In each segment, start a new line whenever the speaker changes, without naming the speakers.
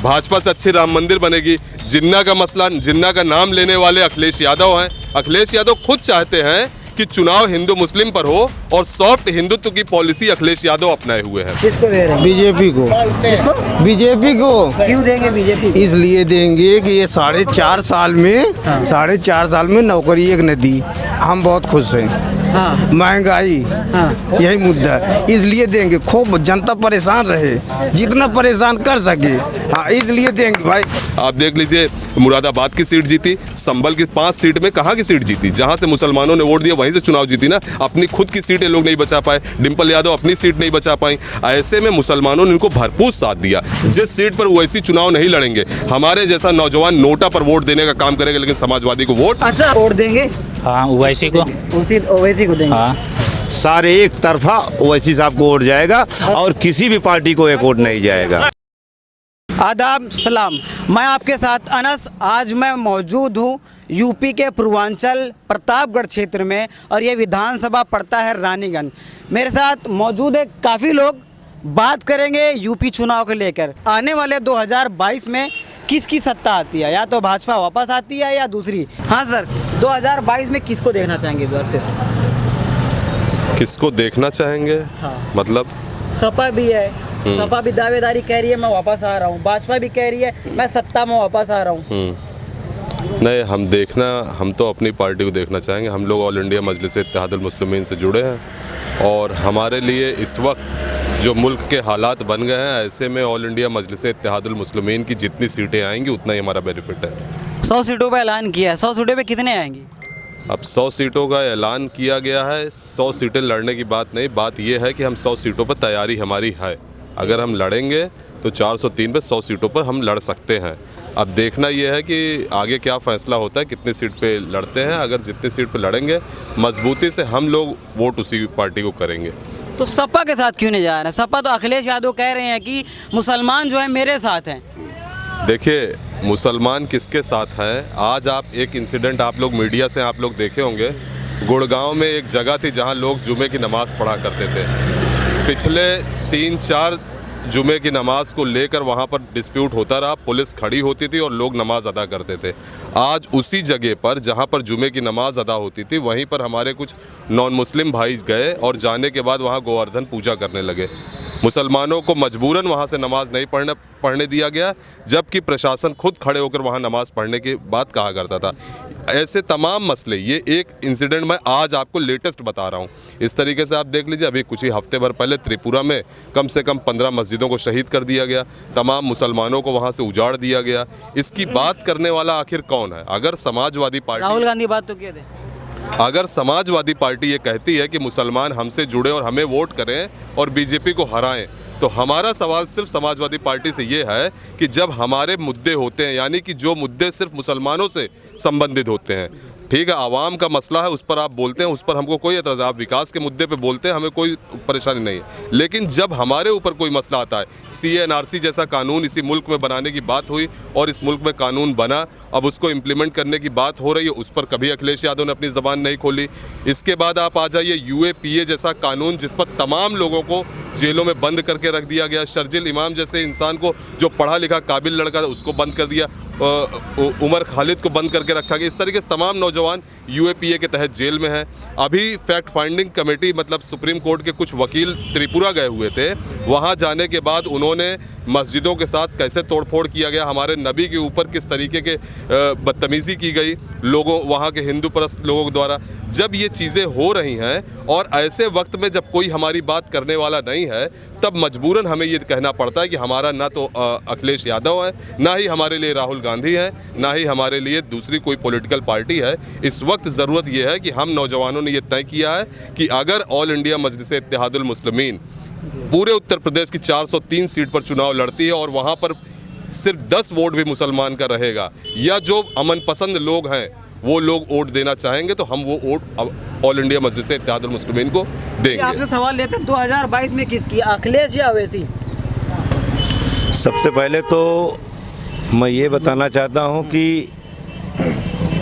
भाजपा से अच्छी राम मंदिर बनेगी। जिन्ना का मसला, जिन्ना का नाम लेने वाले अखिलेश यादव हैं। अखिलेश यादव खुद चाहते हैं कि चुनाव हिंदू मुस्लिम पर हो और सॉफ्ट हिंदुत्व की पॉलिसी अखिलेश यादव अपनाए हुए हैं।
किसको दे रहे हैं?
बीजेपी को।
किसको?
बीजेपी को
क्यों देंगे बीजेपी?
इसलिए देंगे कि ये 4.5 साल में नौकरी एक ने दी। हम बहुत खुश हैं।
हाँ
महंगाई,
हाँ
यही मुद्दा है, इसलिए देंगे। खूब जनता परेशान रहे, जितना परेशान कर सके, हाँ इसलिए देंगे भाई।
आप देख लीजिए, मुरादाबाद की सीट जीती, संभल की 5 सीट में कहाँ की सीट जीती? जहाँ से मुसलमानों ने वोट दिया वहीं से चुनाव जीती ना। अपनी खुद की सीटें लोग नहीं बचा पाए। डिम्पल यादव अपनी सीट नहीं बचा पाई। ऐसे में मुसलमानों ने इनको भरपूर साथ दिया। जिस सीट पर वैसी चुनाव नहीं लड़ेंगे, हमारे जैसा नौजवान नोटा पर वोट देने का काम करेगा, लेकिन समाजवादी को वोट।
अच्छा, वोट देंगे
हाँ ओवैसी को।
उसी ओवैसी को देंगे।
हाँ
सारे एक तरफा ओवैसी साहब को वोट जाएगा और किसी भी पार्टी को एक वोट नहीं जाएगा।
आदाब सलाम, मैं आपके साथ अनस। आज मैं मौजूद हूँ यूपी के पूर्वांचल प्रतापगढ़ क्षेत्र में और ये विधानसभा पड़ता है रानीगंज। मेरे साथ मौजूद है काफ़ी लोग। बात करेंगे यूपी चुनाव को लेकर। आने वाले 2022 में किसकी सत्ता आती है? या तो भाजपा वापस आती है या दूसरी। हाँ सर, 2022 में किसको देखना चाहेंगे इस बार फिर?
किसको देखना चाहेंगे?
हाँ।
मतलब
सपा भी है, सपा भी दावेदारी कह रही है मैं वापस आ रहा हूँ। भाजपा भी कह रही है मैं सत्ता में वापस आ रहा हूँ।
नहीं, हम तो अपनी पार्टी को देखना चाहेंगे। हम लोग ऑल इंडिया मजलिस इत्तेहादुल मुस्लिमीन से जुड़े हैं और हमारे लिए इस वक्त जो मुल्क के हालात बन गए हैं, ऐसे में ऑल इंडिया मजलिस इत्तेहादुल मुस्लिमीन की जितनी सीटें आएंगी उतना ही हमारा बेनिफिट है।
100 सीटों पर ऐलान किया है, 100 सीटों पे कितने आएंगी?
अब 100 सीटों का ऐलान किया गया है। 100 सीटें लड़ने की बात नहीं, बात यह है कि हम 100 सीटों पर तैयारी हमारी है। अगर हम लड़ेंगे तो 403 पे 100 सीटों पर हम लड़ सकते हैं। अब देखना यह है कि आगे क्या फ़ैसला होता है, कितनी सीट पे लड़ते हैं। अगर जितनी सीट पे लड़ेंगे मजबूती से, हम लोग वोट उसी पार्टी को करेंगे।
तो सपा के साथ क्यों नहीं जा रहे हैं? सपा तो अखिलेश यादव कह रहे हैं कि मुसलमान जो है मेरे साथ हैं।
देखिए, मुसलमान किसके साथ हैं? आज आप एक इंसिडेंट आप लोग मीडिया से आप लोग देखे होंगे। गुड़गांव में एक जगह थी जहां लोग जुमे की नमाज़ पढ़ा करते थे। पिछले 3-4 जुमे की नमाज़ को लेकर वहां पर डिस्प्यूट होता रहा। पुलिस खड़ी होती थी और लोग नमाज अदा करते थे। आज उसी जगह पर जहां पर जुमे की नमाज़ अदा होती थी, वहीं पर हमारे कुछ नॉन मुस्लिम भाई गए और जाने के बाद वहां गोवर्धन पूजा करने लगे। मुसलमानों को मजबूरन वहाँ से नमाज़ नहीं पढ़ने दिया गया, जबकि प्रशासन खुद खड़े होकर वहाँ नमाज़ पढ़ने की बात कहा करता था। ऐसे तमाम मसले, ये एक इंसिडेंट मैं आज आपको लेटेस्ट बता रहा हूँ। इस तरीके से आप देख लीजिए, अभी कुछ ही हफ्ते भर पहले त्रिपुरा में कम से कम 15 मस्जिदों को शहीद कर दिया गया। तमाम मुसलमानों को वहाँ से उजाड़ दिया गया। इसकी बात करने वाला आखिर कौन है? अगर समाजवादी पार्टी,
राहुल गांधी बात तो किए थे।
अगर समाजवादी पार्टी ये कहती है कि मुसलमान हमसे जुड़े और हमें वोट करें और बीजेपी को हराएं, तो हमारा सवाल सिर्फ समाजवादी पार्टी से ये है कि जब हमारे मुद्दे होते हैं, यानी कि जो मुद्दे सिर्फ मुसलमानों से संबंधित होते हैं, ठीक है, आवाम का मसला है, उस पर आप बोलते हैं, उस पर हमको कोई एतराज़, आप विकास के मुद्दे पे बोलते हैं, हमें कोई परेशानी नहीं है। लेकिन जब हमारे ऊपर कोई मसला आता है, CA/NRC जैसा कानून इसी मुल्क में बनाने की बात हुई और इस मुल्क में कानून बना, अब उसको इम्प्लीमेंट करने की बात हो रही है, उस पर कभी अखिलेश यादव ने अपनी ज़बान नहीं खोली। इसके बाद आप आ जाइए UAPA जैसा कानून, जिस पर तमाम लोगों को जेलों में बंद करके रख दिया गया। शर्जिल इमाम जैसे इंसान को, जो पढ़ा लिखा काबिल लड़का था, उसको बंद कर दिया। उमर खालिद को बंद करके रखा गया। इस तरीके से तमाम नौजवान UAPA के तहत जेल में हैं। अभी फैक्ट फाइंडिंग कमेटी, मतलब सुप्रीम कोर्ट के कुछ वकील त्रिपुरा गए हुए थे। वहाँ जाने के बाद उन्होंने मस्जिदों के साथ कैसे तोड़फोड़ किया गया, हमारे नबी के ऊपर किस तरीके के बदतमीज़ी की गई लोगों, वहाँ के हिंदू परस्त लोगों द्वारा। जब ये चीज़ें हो रही हैं और ऐसे वक्त में जब कोई हमारी बात करने वाला नहीं है, तब मजबूरन हमें ये कहना पड़ता है कि हमारा ना तो अखिलेश यादव है, ना ही हमारे लिए राहुल गांधी है, ना ही हमारे लिए दूसरी कोई पॉलिटिकल पार्टी है। इस वक्त ज़रूरत यह है कि हम नौजवानों ने ये तय किया है कि अगर ऑल इंडिया मजलिस इत्तेहादुल मुस्लिमीन पूरे उत्तर प्रदेश की 403 सीट पर चुनाव लड़ती है और वहाँ पर सिर्फ 10 वोट भी मुसलमान का रहेगा, या जो अमन पसंद लोग हैं वो लोग वोट देना चाहेंगे, तो हम वो वोट ऑल इंडिया मजलिस इत्तेहादुल मुस्लिमीन को देंगे।
आपसे सवाल लेते हैं 2022 में किसकी, अखिलेश या ओवैसी?
सबसे पहले तो मैं ये बताना चाहता हूँ कि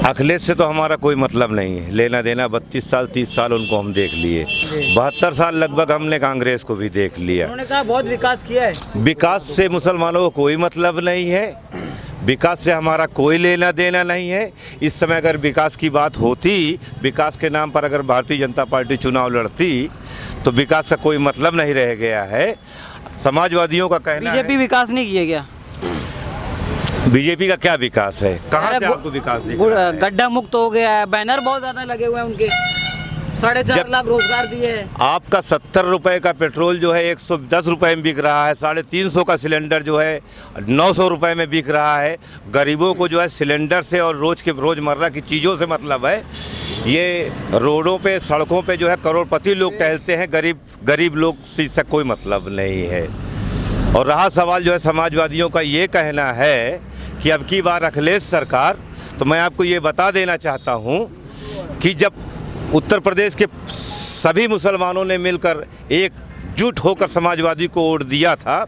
अखिलेश से तो हमारा कोई मतलब नहीं है, लेना देना 32 साल 30 साल उनको हम देख लिए, 72 साल लगभग हमने कांग्रेस को भी देख लिया।
उन्होंने कहा बहुत विकास किया है।
विकास से मुसलमानों को कोई मतलब नहीं है, विकास से हमारा कोई लेना देना नहीं है। इस समय अगर विकास की बात होती, विकास के नाम पर अगर भारतीय जनता पार्टी चुनाव लड़ती तो विकास का कोई मतलब नहीं रह गया है। समाजवादियों का कहना है
बीजेपी विकास नहीं किया गया।
बीजेपी का क्या विकास है, कहाँ से आपको विकास दिख रहा है?
गड्ढा मुक्त हो गया है, बैनर बहुत ज्यादा लगे हुए हैं उनके, 4.5 लाख रोजगार दिए हैं।
आपका 70 रुपए का पेट्रोल जो है 110 रुपए में बिक रहा है, 350 का सिलेंडर जो है 900 रुपए में बिक रहा है। गरीबों को जो है सिलेंडर से और रोज़मर्रा की चीज़ों से मतलब है। ये रोडों पे सड़कों पे जो है करोड़पति लोग टहलते हैं, गरीब लोग से इससे कोई मतलब नहीं है। और रहा सवाल जो है समाजवादियों का ये कहना है कि अब की बार अखिलेश सरकार, तो मैं आपको ये बता देना चाहता हूँ कि जब उत्तर प्रदेश के सभी मुसलमानों ने मिलकर एकजुट होकर समाजवादी को वोट दिया था,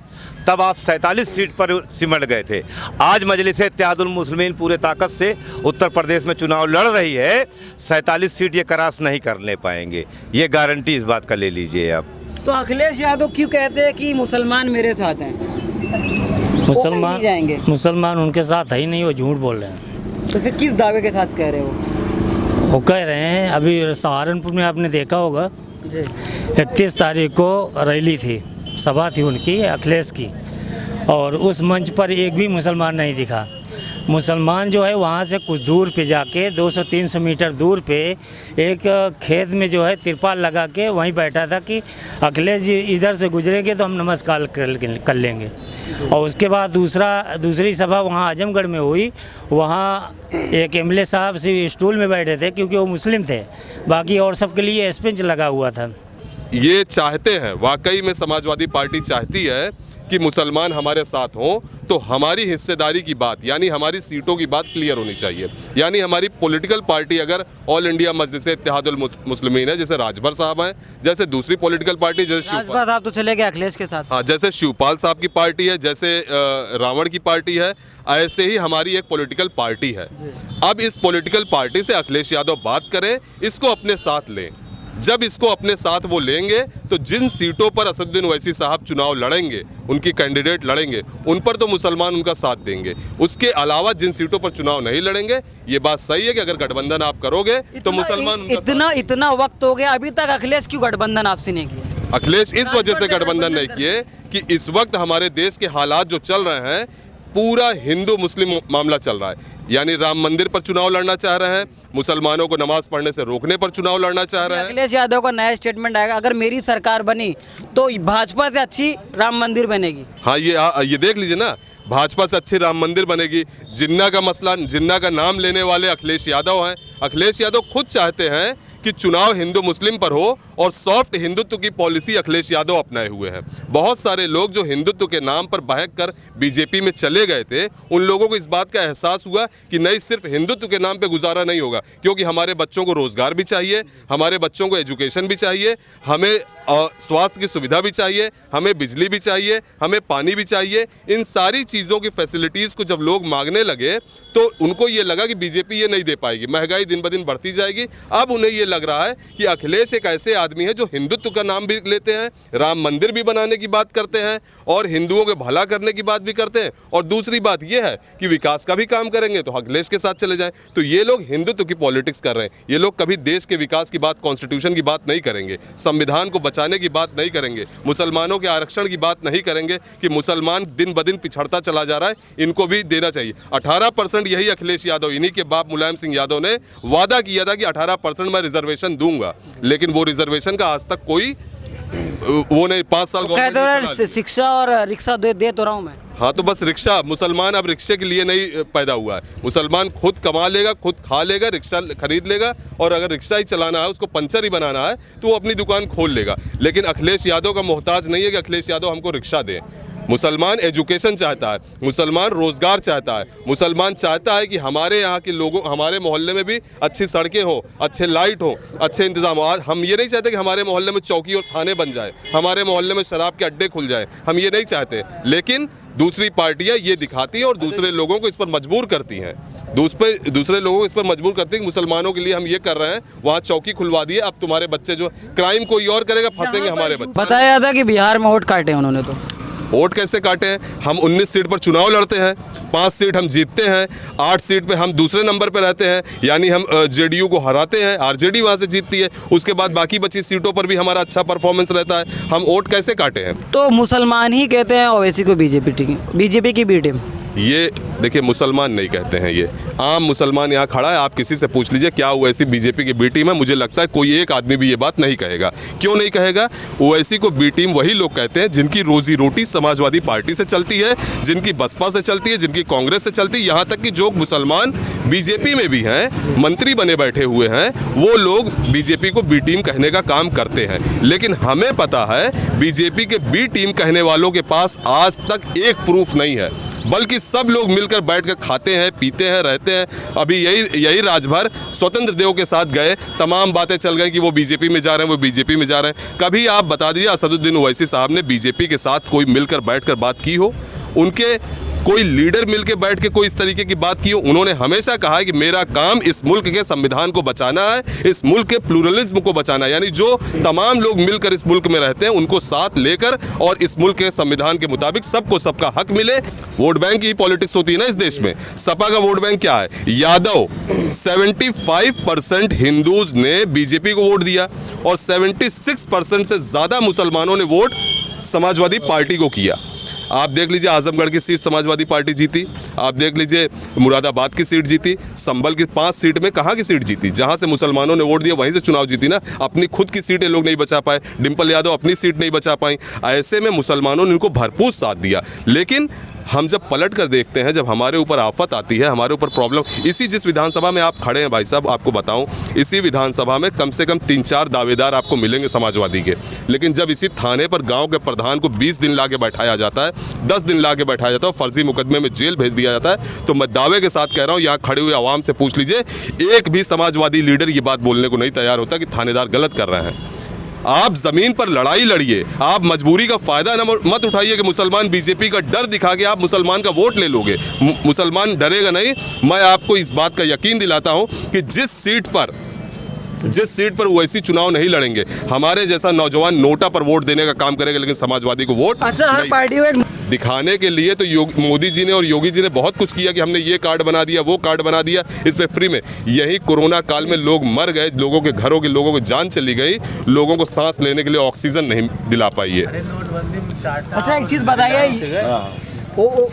तब आप 47 सीट पर सिमट गए थे। आज मजलिस इत्तेहादुल मुस्लिमीन पूरे ताकत से उत्तर प्रदेश में चुनाव लड़ रही है, 47 सीट ये क्रॉस नहीं करने पाएंगे, ये गारंटी इस बात का ले लीजिए आप।
तो अखिलेश यादव क्यों कहते हैं कि मुसलमान मेरे साथ हैं?
मुसलमान उनके साथ है ही नहीं, वो झूठ बोल रहे हैं।
तो फिर किस दावे के साथ कह रहे हो?
वो कह रहे हैं, अभी सहारनपुर में आपने देखा होगा, 31 तारीख को रैली थी, सभा थी उनकी, अखिलेश की, और उस मंच पर एक भी मुसलमान नहीं दिखा। मुसलमान जो है वहाँ से कुछ दूर पे जाके 200-300 मीटर दूर पे एक खेत में जो है तिरपाल लगा के वहीं बैठा था कि अखिलेश जी इधर से गुजरेंगे तो हम नमस्कार कर लेंगे। और उसके बाद दूसरी सभा वहाँ आजमगढ़ में हुई, वहाँ एक एमएलए साहब से स्टूल में बैठे थे क्योंकि वो मुस्लिम थे, बाकी और सबके लिए स्पेंच लगा हुआ था।
ये चाहते हैं, वाकई में समाजवादी पार्टी चाहती है कि मुसलमान हमारे साथ हों, तो हमारी हिस्सेदारी की बात यानी हमारी सीटों की बात क्लियर होनी चाहिए। यानी हमारी पॉलिटिकल पार्टी अगर ऑल इंडिया मजलिस इत्तेहादुल मुस्लिमीन है, जैसे राजभर साहब हैं, जैसे दूसरी पॉलिटिकल पार्टी जैसे
राजभर साहब तो चले गए अखिलेश के साथ,
हाँ, जैसे शिवपाल साहब की पार्टी है, जैसे रावण की पार्टी है, ऐसे ही हमारी एक पॉलिटिकल पार्टी है। अब इस पॉलिटिकल पार्टी से अखिलेश यादव बात करें, इसको अपने साथ लें। जब इसको अपने साथ वो लेंगे तो जिन सीटों पर असदुद्दीन ओवैसी साहब चुनाव लड़ेंगे, उनकी कैंडिडेट लड़ेंगे, उन पर तो मुसलमान उनका साथ देंगे। उसके अलावा जिन सीटों पर चुनाव नहीं लड़ेंगे, ये बात सही है कि अगर गठबंधन आप करोगे तो मुसलमान
इतना वक्त हो गया, अभी तक अखिलेश क्यों गठबंधन आपसे नहीं किया?
अखिलेश इस वजह से गठबंधन नहीं किए कि इस वक्त हमारे देश के हालात जो चल रहे हैं, पूरा हिंदू मुस्लिम मामला चल रहा है। यानी राम मंदिर पर चुनाव लड़ना चाह रहे हैं, मुसलमानों को नमाज पढ़ने से रोकने पर चुनाव लड़ना चाह रहे हैं।
अखिलेश यादव का नया स्टेटमेंट आएगा, अगर मेरी सरकार बनी तो भाजपा से अच्छी राम मंदिर बनेगी।
हाँ, ये देख लीजिए ना, भाजपा से अच्छी राम मंदिर बनेगी। जिन्ना का मसला, जिन्ना का नाम लेने वाले अखिलेश यादव हैं। अखिलेश यादव खुद चाहते हैं कि चुनाव हिंदू मुस्लिम पर हो, और सॉफ्ट हिंदुत्व की पॉलिसी अखिलेश यादव अपनाए हुए हैं। बहुत सारे लोग जो हिंदुत्व के नाम पर बहक कर बीजेपी में चले गए थे, उन लोगों को इस बात का एहसास हुआ कि नहीं, सिर्फ हिंदुत्व के नाम पे गुजारा नहीं होगा, क्योंकि हमारे बच्चों को रोजगार भी चाहिए, हमारे बच्चों को एजुकेशन भी चाहिए, हमें स्वास्थ्य की सुविधा भी चाहिए, हमें बिजली भी चाहिए, हमें पानी भी चाहिए। इन सारी चीज़ों की फैसिलिटीज़ को जब लोग मांगने लगे तो उनको ये लगा कि बीजेपी ये नहीं दे पाएगी, महंगाई दिन ब दिन बढ़ती जाएगी। अब उन्हें ये लग रहा है कि अखिलेश एक ऐसे आदमी है जो हिंदुत्व का नाम भी लेते हैं, राम मंदिर भी बनाने की बात करते हैं, और हिंदुओं के भला करने की बात भी करते हैं, और दूसरी बात ये है कि विकास का भी काम करेंगे तो अखिलेश के साथ चले जाएं। तो ये लोग हिंदुत्व की पॉलिटिक्स कर रहे हैं। ये लोग कभी देश के विकास की बात, कॉन्स्टिट्यूशन की बात नहीं करेंगे, संविधान को बचाने की बात नहीं करेंगे, मुसलमानों के आरक्षण की बात नहीं करेंगे कि मुसलमान दिन ब दिन पिछड़ता चला जा रहा है, इनको भी देना चाहिए। 18% यही अखिलेश यादव, इन्हीं के बाप मुलायम सिंह यादव ने वादा किया था कि 18% मैं रिजर्वेशन दूंगा, लेकिन वो रिजर्वेशन का आज तक कोई वो नहीं। 5 साल
शिक्षा और रिक्शा दे तो रहा हूँ मैं।
हाँ, तो बस रिक्शा, मुसलमान अब रिक्शे के लिए नहीं पैदा हुआ है। मुसलमान खुद कमा लेगा, खुद खा लेगा, रिक्शा खरीद लेगा, और अगर रिक्शा ही चलाना है, उसको पंचर ही बनाना है, तो वो अपनी दुकान खोल लेगा। लेकिन अखिलेश यादव का मोहताज नहीं है कि अखिलेश यादव हमको रिक्शा दे। मुसलमान एजुकेशन चाहता है, मुसलमान रोजगार चाहता है, मुसलमान चाहता है कि हमारे यहाँ के लोगों, हमारे मोहल्ले में भी अच्छी सड़कें हो, अच्छे लाइट हो, अच्छे इंतजाम हो। आज हम ये नहीं चाहते कि हमारे मोहल्ले में चौकी और थाने बन जाए, हमारे मोहल्ले में शराब के अड्डे खुल जाए, हम ये नहीं चाहते। लेकिन दूसरी पार्टियां ये दिखाती हैं और दूसरे लोगों को इस पर मजबूर करती हैं। दूसरे लोगों को इस पर मजबूर करते हैं कि मुसलमानों के लिए हम ये कर रहे हैं, वहाँ चौकी खुलवा दिए, अब तुम्हारे बच्चे जो क्राइम कोई और करेगा, फंसेंगे हमारे बच्चे।
बताया था कि बिहार में वोट काटे उन्होंने, तो
वोट कैसे काटे हैं? हम 19 सीट पर चुनाव लड़ते हैं, 5 सीट हम जीतते हैं, 8 सीट पे हम दूसरे नंबर पे रहते हैं, यानी हम जेडीयू को हराते हैं, आरजेडी वहाँ से जीतती है, उसके बाद बाकी बची सीटों पर भी हमारा अच्छा परफॉर्मेंस रहता है। हम वोट कैसे काटे हैं?
तो मुसलमान ही कहते हैं ओवैसी को बीजेपी की बी टीम।
ये देखिए, मुसलमान नहीं कहते हैं, ये आम मुसलमान यहाँ खड़ा है, आप किसी से पूछ लीजिए क्या ओवैसी बीजेपी की बी टीम है, मुझे लगता है कोई एक आदमी भी ये बात नहीं कहेगा। क्यों नहीं कहेगा? ओवैसी को बी टीम वही लोग कहते हैं जिनकी रोजी रोटी समाजवादी पार्टी से चलती है, जिनकी बसपा से चलती है, जिनकी कांग्रेस से चलती है, यहाँ तक कि जो मुसलमान बीजेपी में भी हैं, मंत्री बने बैठे हुए हैं, वो लोग बीजेपी को बी टीम कहने का काम करते हैं। लेकिन हमें पता है बीजेपी के बी टीम कहने वालों के पास आज तक एक प्रूफ नहीं है, बल्कि सब लोग मिलकर बैठकर खाते हैं, पीते हैं, रहते हैं। अभी यही राजभर स्वतंत्र देव के साथ गए, तमाम बातें चल गई कि वो बीजेपी में जा रहे हैं, वो बीजेपी में जा रहे हैं। कभी आप बता दीजिए असदुद्दीन ओवैसी साहब ने बीजेपी के साथ कोई मिलकर बैठकर बात की हो? उनके कोई लीडर मिलकर बैठ के कोई इस तरीके की बात की हो? उन्होंने हमेशा कहा है कि मेरा काम इस मुल्क के संविधान को बचाना है, इस मुल्क के प्लूरलिज्म को बचाना है, यानी जो तमाम लोग मिलकर इस मुल्क में रहते हैं उनको साथ लेकर और इस मुल्क के संविधान के मुताबिक सबको सबका हक मिले। वोट बैंक की पॉलिटिक्स होती है ना इस देश में। सपा का वोट बैंक क्या है? यादव। 75% हिंदूज ने बीजेपी को वोट दिया और 76% से ज्यादा मुसलमानों ने वोट समाजवादी पार्टी को किया। आप देख लीजिए, आजमगढ़ की सीट समाजवादी पार्टी जीती, आप देख लीजिए मुरादाबाद की सीट जीती, संभल की 5 सीट में कहाँ की सीट जीती? जहाँ से मुसलमानों ने वोट दिया वहीं से चुनाव जीती ना। अपनी खुद की सीटें लोग नहीं बचा पाए, डिम्पल यादव अपनी सीट नहीं बचा पाई। ऐसे में मुसलमानों ने उनको भरपूर साथ दिया। लेकिन हम जब पलट कर देखते हैं, जब हमारे ऊपर आफत आती है, हमारे ऊपर प्रॉब्लम, जिस विधानसभा में आप खड़े हैं भाई साहब, आपको बताऊं, इसी विधानसभा में कम से कम 3-4 दावेदार आपको मिलेंगे समाजवादी के। लेकिन जब इसी थाने पर गांव के प्रधान को 20 दिन ला के बैठाया जाता है, 10 दिन ला के बैठाया जाता है, फर्जी मुकदमे में जेल भेज दिया जाता है, तो मैं दावे के साथ कह रहा हूँ, यहाँ खड़े हुए आवाम से पूछ लीजिए, एक भी समाजवादी लीडर ये बात बोलने को नहीं तैयार होता कि थानेदार गलत कर रहे हैं। आप जमीन पर लड़ाई लड़िए, आप मजबूरी का फायदा मत उठाइए कि मुसलमान बीजेपी का डर दिखा के आप मुसलमान का वोट ले लोगे। मुसलमान डरेगा नहीं। मैं आपको इस बात का यकीन दिलाता हूं कि जिस सीट पर वैसी चुनाव नहीं लड़ेंगे, हमारे जैसा नौजवान नोटा पर वोट देने का काम करेगा, लेकिन समाजवादी को वोट
हर पार्टी को
दिखाने के लिए तो मोदी जी ने और योगी जी ने बहुत कुछ किया कि हमने ये कार्ड बना दिया, वो कार्ड बना दिया, इस पे फ्री में। यही कोरोना काल में लोग मर गए, लोगों के घरों के लोगों की जान चली गई, लोगों को सांस लेने के लिए ऑक्सीजन नहीं दिला पाई है।
अच्छा एक चीज़ बताइए,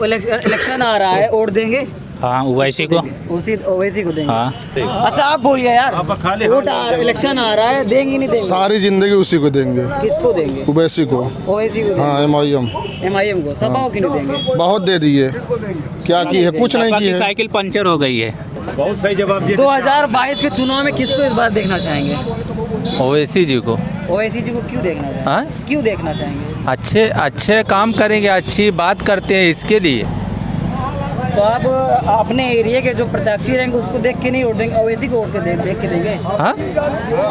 इलेक्शन आ रहा है, वोट देंगे?
हाँ, ओवैसी को
देंगे।
हाँ।
अच्छा आप बोलिए यार, वोट इलेक्शन आ रहा है, देंगे नहीं देंगे?
सारी जिंदगी उसी को देंगे।
किसको देंगे?
ओवैसी को।
ओवैसी को?
हाँ,
एमआईएम को। सपा को नहीं देंगे?
बहुत दे दिए, क्या की है? कुछ नहीं की है।
साइकिल पंचर हो गई है।
बहुत सही जवाब दिया।
2022 के चुनाव में किसको इस बार देखना चाहेंगे?
ओवैसी जी को।
ओवैसी जी को क्यों देखना चाहेंगे?
हाँ?
क्यों देखना चाहेंगे?
अच्छे काम करेंगे, अच्छी बात करते हैं, इसके लिए।
तो आप अपने एरिया के जो प्रत्याशी रहेंगे उसको देख के नहीं वोट देंगे, ओवैसी को वोट के देख के देंगे?
हाँ?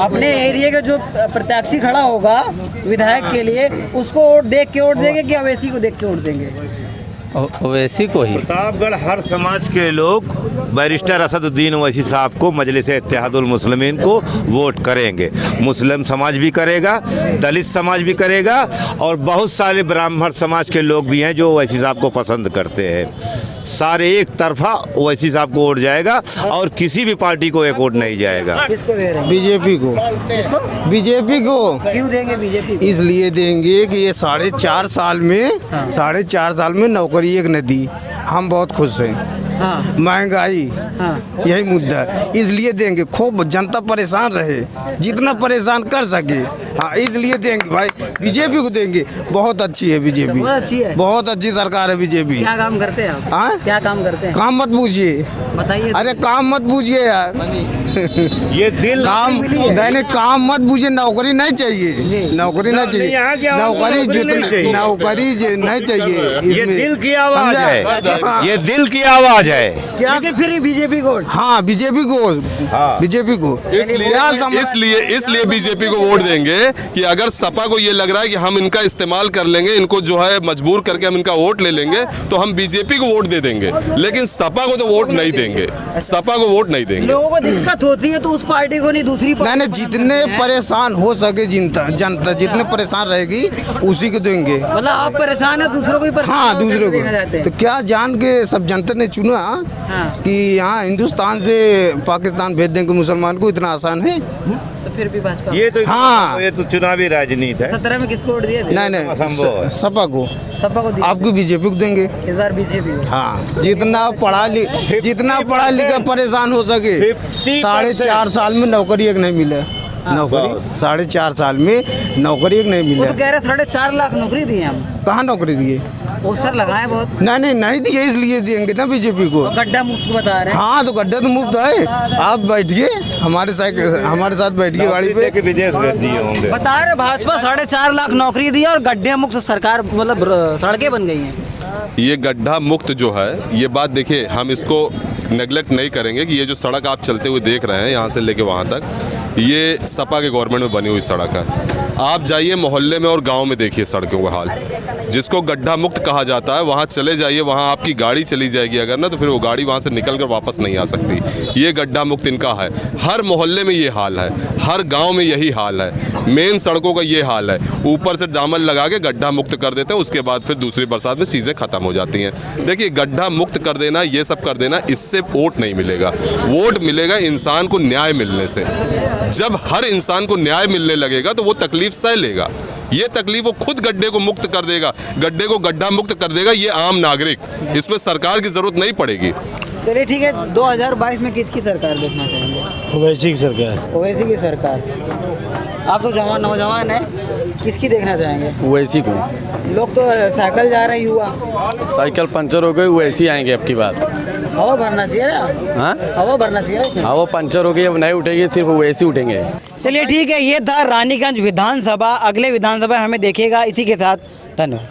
अपने एरिया का जो प्रत्याशी खड़ा होगा विधायक के लिए, उसको वोट देख के वोट देंगे कि ओवैसी को देख के वोट देंगे?
ओवैसी को ही।
प्रतापगढ़ हर समाज के लोग बैरिस्टर असदुद्दीन ओवैसी साहब को, मजलिस इत्तेहादुल मुस्लिमीन को वोट करेंगे। मुस्लिम समाज भी करेगा, दलित समाज भी करेगा, और बहुत सारे ब्राह्मण समाज के लोग भी हैं जो ओवैसी साहब को पसंद करते हैं। सारे एक तरफा ओवैसी साहब को वोट जाएगा और किसी भी पार्टी को एक वोट नहीं जाएगा।
किसको दे रहे हैं?
बीजेपी को।
किसको?
बीजेपी को
क्यों देंगे बीजेपी को?
इसलिए देंगे कि ये 4.5 साल में नौकरी एक न दी। हम बहुत खुश हैं।
हाँ।
महंगाई,
हाँ।
यही मुद्दा है, इसलिए देंगे। खूब जनता परेशान रहे, जितना परेशान कर सके, हाँ, इसलिए देंगे भाई, बीजेपी को देंगे। बहुत अच्छी है बीजेपी,
बहुत अच्छी है,
बहुत अच्छी सरकार है बीजेपी।
क्या काम करते हैं आप?
हाँ?
क्या काम करते हैं?
काम मत पूछिए,
बताइए।
अरे काम मत पूछिए यार।
ये दिल
काम नहीं, काम मत पूछिए। नौकरी नहीं चाहिए, नौकरी नहीं चाहिए, नौकरी नहीं चाहिए।
ये दिल की आवाज है, ये दिल की आवाज है।
क्या
लेकिन फिर बीजेपी को
हाँ बीजेपी को
इसलिए बीजेपी को वोट देंगे कि अगर सपा को ये लग रहा है कि हम इनका इस्तेमाल कर लेंगे, इनको जो है मजबूर करके हम इनका वोट ले लेंगे, तो हम बीजेपी को वोट दे देंगे, लेकिन सपा को तो वोट नहीं देंगे, सपा को वोट नहीं देंगे।
लोगों को दिक्कत होती है तो उस पार्टी को नहीं, दूसरी पार्टी
नहीं जितने परेशान हो सके जनता जितने परेशान रहेगी उसी को देंगे।
मतलब आप परेशान है, दूसरों को भी परेशान
हाँ
होते
दूसरे
देखना चाहते
को
हैं।
तो क्या जान के सब जनता ने चुना
हाँ।
कि यहाँ हिंदुस्तान से पाकिस्तान भेज देंगे मुसलमान को, इतना आसान है?
तो फिर भी भाजपा
हाँ।
ये तो चुनावी राजनीति है।
17 में किसको वोट दिए थे?
नहीं
असंभव है।
सपा को,
सपा को दिया।
आपको बीजेपी को देंगे।
इस बार बीजेपी को।
हाँ जितना पढ़ा लिखा परेशान हो सके। 4.5 साल में नौकरी एक नहीं मिले, नौकरी 4.5 साल में नौकरी एक नहीं
वो
मिले।
तो कह रहे 4.5 लाख नौकरी दी हम,
कहाँ नौकरी दिए?
पोस्टर लगाए बहुत।
नहीं दिए, इसलिए देंगे ना बीजेपी को।
गड्ढा मुक्त बता रहे हैं।
हाँ तो गड्ढा तो मुफ्त है। आप बैठिए हमारे साथ बैठिए गाड़ी पे।
के विदेश भेज दिए होंगे।
बता रहे भाजपा 4.5 लाख नौकरी दी और गड्ढे मुक्त सरकार, मतलब सड़कें बन गई हैं।
ये गड्ढा मुक्त जो है, ये बात देखिए, हम इसको नेगलेक्ट नहीं करेंगे कि ये जो सड़क आप चलते हुए देख रहे हैं यहाँ से लेके वहाँ तक, ये सपा के गवर्नमेंट में बनी हुई सड़क है। आप जाइए मोहल्ले में और गांव में देखिए सड़कों का हाल, जिसको गड्ढा मुक्त कहा जाता है वहाँ चले जाइए, वहाँ आपकी गाड़ी चली जाएगी अगर ना, तो फिर वो गाड़ी वहाँ से निकल कर वापस नहीं आ सकती। ये गड्ढा मुक्त इनका है। हर मोहल्ले में ये हाल है, हर गांव में यही हाल है, मेन सड़कों का ये हाल है। ऊपर से दामन लगा के गड्ढा मुक्त कर देते हैं, उसके बाद फिर दूसरी बरसात में चीज़ें खत्म हो जाती हैं। देखिए गड्ढा मुक्त कर देना, ये सब कर देना, इससे वोट नहीं मिलेगा। वोट मिलेगा इंसान को न्याय मिलने से। जब हर इंसान को न्याय मिलने लगेगा तो वो तकलीफ सह लेगा। ये तकलीफ वो खुद गड्ढे को मुक्त कर देगा, गड्ढे को गड्ढा मुक्त कर देगा ये आम नागरिक। इसमें सरकार की जरूरत नहीं पड़ेगी।
चलिए ठीक है, 2022 में किसकी सरकार देखना चाहेंगे?
ओवैसी की सरकार।
ओवैसी की सरकार। आप तो नौजवान है, किसकी देखना चाहेंगे?
ओवैसी को।
लोग तो साइकिल जा रहे हैं, युवा।
साइकिल पंचर हो गई, ओवैसी आएंगे अब की बात।
हवा भरना चाहिए ना।
हाँ
हवा भरना चाहिए।
हाँ वो पंचर हो गई, अब नहीं उठेगी, सिर्फ ओवैसी उठेंगे।
चलिए ठीक है, ये था रानीगंज विधानसभा। अगले विधानसभा हमें देखिएगा। इसी के साथ धन्यवाद।